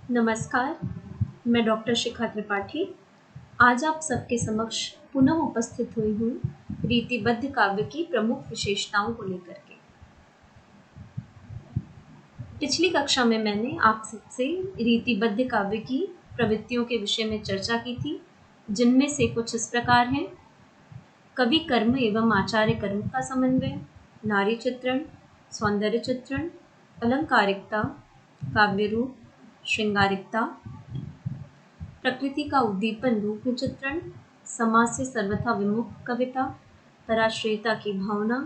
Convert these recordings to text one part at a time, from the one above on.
नमस्कार, मैं डॉक्टर शिखा त्रिपाठी। आज आप सबके समक्ष पुनः उपस्थित हुई हूँ रीतिबद्ध काव्य की प्रमुख विशेषताओं को लेकर के। पिछली कक्षा में मैंने आप सबसे रीतिबद्ध काव्य की प्रवृत्तियों के विषय में चर्चा की थी, जिनमें से कुछ इस प्रकार हैं: कवि कर्म एवं आचार्य कर्म का समन्वय, नारी चित्रण, सौंदर्य चित्रण, अलंकारिकता, काव्य रूप, श्रृंगारिकता, प्रकृति का उद्दीपन रूप में चित्रण, समाज से सर्वथा विमुख कविता, पराश्रयता की भावना,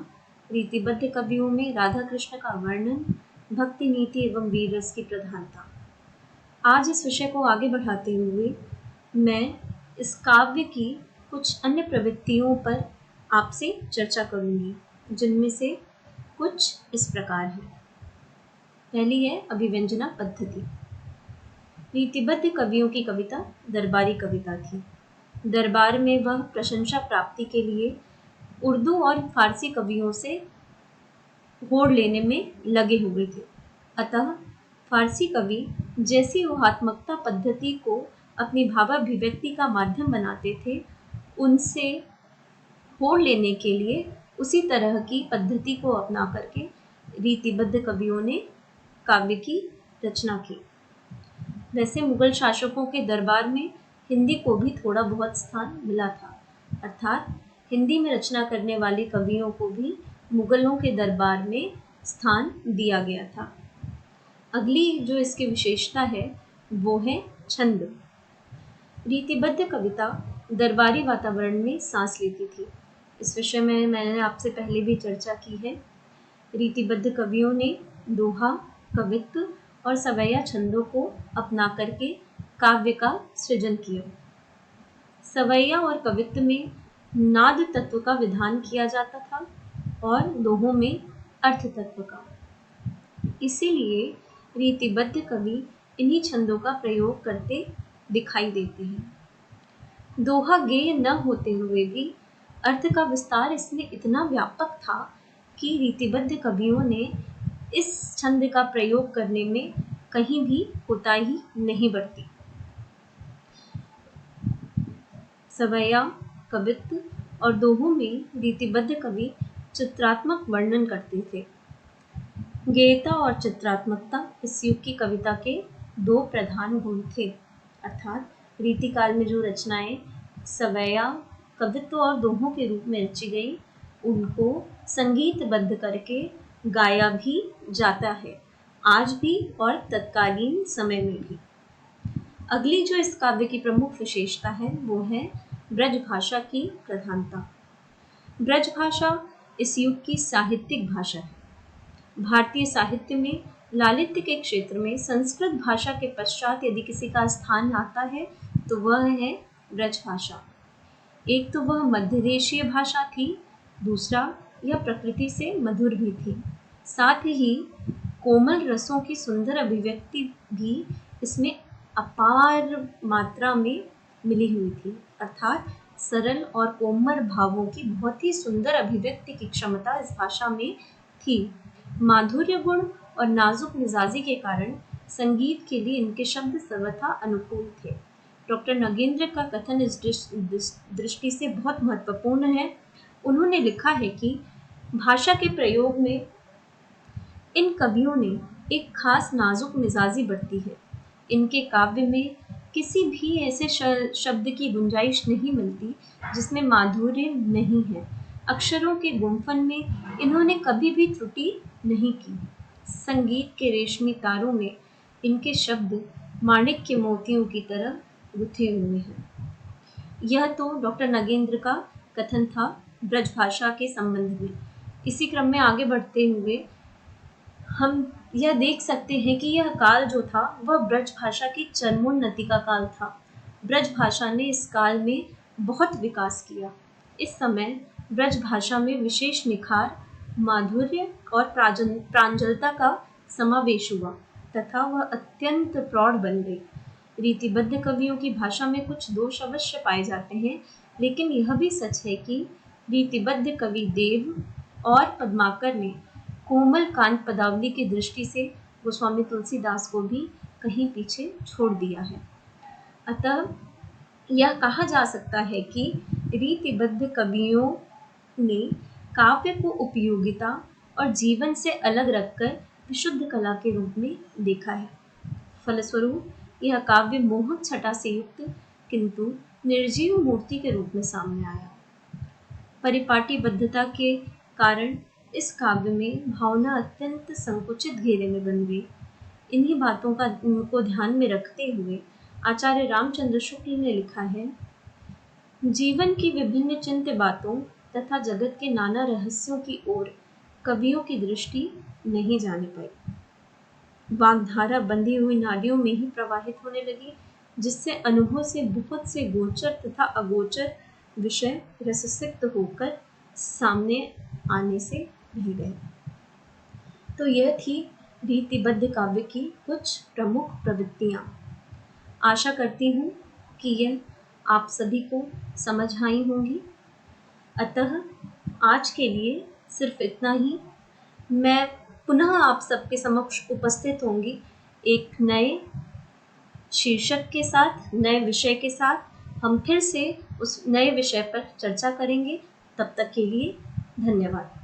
रीतिबद्ध कवियों में राधा कृष्ण का वर्णन, भक्ति नीति एवं वीर रस की प्रधानता। आज इस विषय को आगे बढ़ाते हुए मैं इस काव्य की कुछ अन्य प्रवृत्तियों पर आपसे चर्चा करूंगी, जिनमें से कुछ इस प्रकार हैं। पहली है अभिव्यंजना पद्धति। रीतिबद्ध कवियों की कविता दरबारी कविता थी। दरबार में वह प्रशंसा प्राप्ति के लिए उर्दू और फारसी कवियों से होड़ लेने में लगे हुए थे। अतः फारसी कवि जैसी ऊहात्मकता पद्धति को अपनी भावाभिव्यक्ति का माध्यम बनाते थे, उनसे होड़ लेने के लिए उसी तरह की पद्धति को अपना करके रीतिबद्ध कवियों ने काव्य की रचना की। वैसे मुगल शासकों के दरबार में हिंदी को भी थोड़ा बहुत स्थान मिला था, अर्थात हिंदी में रचना करने वाले कवियों को भी मुगलों के दरबार में स्थान दिया गया था। अगली जो इसकी विशेषता है वो है छंद। रीतिबद्ध कविता दरबारी वातावरण में सांस लेती थी। इस विषय में मैंने आपसे पहले भी चर्चा की है। रीतिबद्ध कवियों ने दोहा, कवित्व और सवैया छंदों को अपना करके काव्य का सृजन किया। सवैया और कवित्व में नाद तत्व का विधान किया जाता था और दोहों में अर्थ तत्व का। इसीलिए रीतिबद्ध कवि इन्हीं छंदों का प्रयोग करते दिखाई देते हैं। दोहा गेय न होते हुए भी अर्थ का विस्तार इसमें इतना व्यापक था कि रीतिबद्ध कवियों ने इस छंद का प्रयोग करने में कहीं भी कोताही नहीं बरती। सवैया, कवित्व और दोहों में रीतिबद्ध कवि चित्रात्मक वर्णन करते थे। गेयता और चित्रात्मकता इस युग की कविता के दो प्रधान गुण थे, अर्थात रीतिकाल में जो रचनाएं सवैया, कवित्व और दोहों के रूप में रची गई, उनको संगीतबद्ध करके गाया भी जाता है, आज भी और तत्कालीन समय में भी। अगली जो इस काव्य की प्रमुख विशेषता है वो है ब्रज भाषा की प्रधानता। ब्रज भाषा इस युग की साहित्यिक भाषा है। भारतीय साहित्य में लालित्य के क्षेत्र में संस्कृत भाषा के पश्चात यदि किसी का स्थान आता है तो वह है ब्रज भाषा। एक तो वह मध्य देशीय भाषा थी, दूसरा यह प्रकृति से मधुर भी थी। साथ ही कोमल रसों की सुंदर अभिव्यक्ति भी इसमें अपार मात्रा में मिली हुई थी, अर्थात सरल और कोमल भावों की बहुत ही सुंदर अभिव्यक्ति की क्षमता इस भाषा में थी। माधुर्य गुण और नाजुक मिजाजी के कारण संगीत के लिए इनके शब्द सर्वथा अनुकूल थे। डॉक्टर नगेंद्र का कथन इस दृष्टि से बहुत महत्वपूर्ण है। उन्होंने लिखा है कि भाषा के प्रयोग में इन कवियों ने एक खास नाजुक मिजाजी बरती है। इनके काव्य में किसी भी ऐसे शब्द की गुंजाइश नहीं मिलती जिसमें माधुर्य नहीं है। अक्षरों के गुंफन में इन्होंने कभी भी त्रुटि नहीं की। संगीत के रेशमी तारों में इनके शब्द माणिक्य मोतियों की तरह गुथे हुए हैं। यह तो डॉक्टर नगेंद्र का कथन था ब्रज भाषा के संबंध में। इसी क्रम में आगे बढ़ते हुए हम यह देख सकते हैं कि यह काल जो था वह ब्रज भाषा की चरमोन्नति का काल था। ब्रज भाषा ने इस काल में बहुत विकास किया। इस समय ब्रज भाषा में विशेष निखार, माधुर्य और प्रांजलता का समावेश हुआ तथा वह अत्यंत प्रौढ़ बन गई। रीतिबद्ध कवियों की भाषा में कुछ दोष अवश्य पाए जाते हैं, लेकिन यह भी सच है कि रीतिबद्ध कवि देव और पद्माकर ने कोमल कांत पदावली की दृष्टि से गोस्वामी तुलसीदास को भी कहीं पीछे छोड़ दिया है। अतः यह कहा जा सकता है कि रीतिबद्ध कवियों ने काव्य को उपयोगिता और जीवन से अलग रखकर विशुद्ध कला के रूप में देखा है। फलस्वरूप यह काव्य मोहक छटा से युक्त किंतु निर्जीव मूर्ति के रूप में सामने आया। परिपाटीबद्धता के कारण इस काव्य में भावना अत्यंत संकुचित घेरे में बन गई। इन्हीं बातों को ध्यान में रखते हुए आचार्य रामचंद्र शुक्ल ने लिखा है, जीवन की विभिन्न चिंत्य बातों तथा जगत के नाना रहस्यों की ओर कवियों की दृष्टि नहीं जाने पाई। वाग्धारा बंधी हुई नालियों में ही प्रवाहित होने लगी, जिससे अनुभव से बहुत से गोचर तथा अगोचर विषय रससिक्त होकर सामने आने से रह गए। तो यह थी रीतिबद्ध काव्य की कुछ प्रमुख प्रवृत्तियाँ। आशा करती हूँ कि यह आप सभी को समझ आई होंगी। अतः आज के लिए सिर्फ इतना ही। मैं पुनः आप सबके समक्ष उपस्थित होंगी एक नए शीर्षक के साथ, नए विषय के साथ। हम फिर से उस नए विषय पर चर्चा करेंगे। तब तक के लिए धन्यवाद।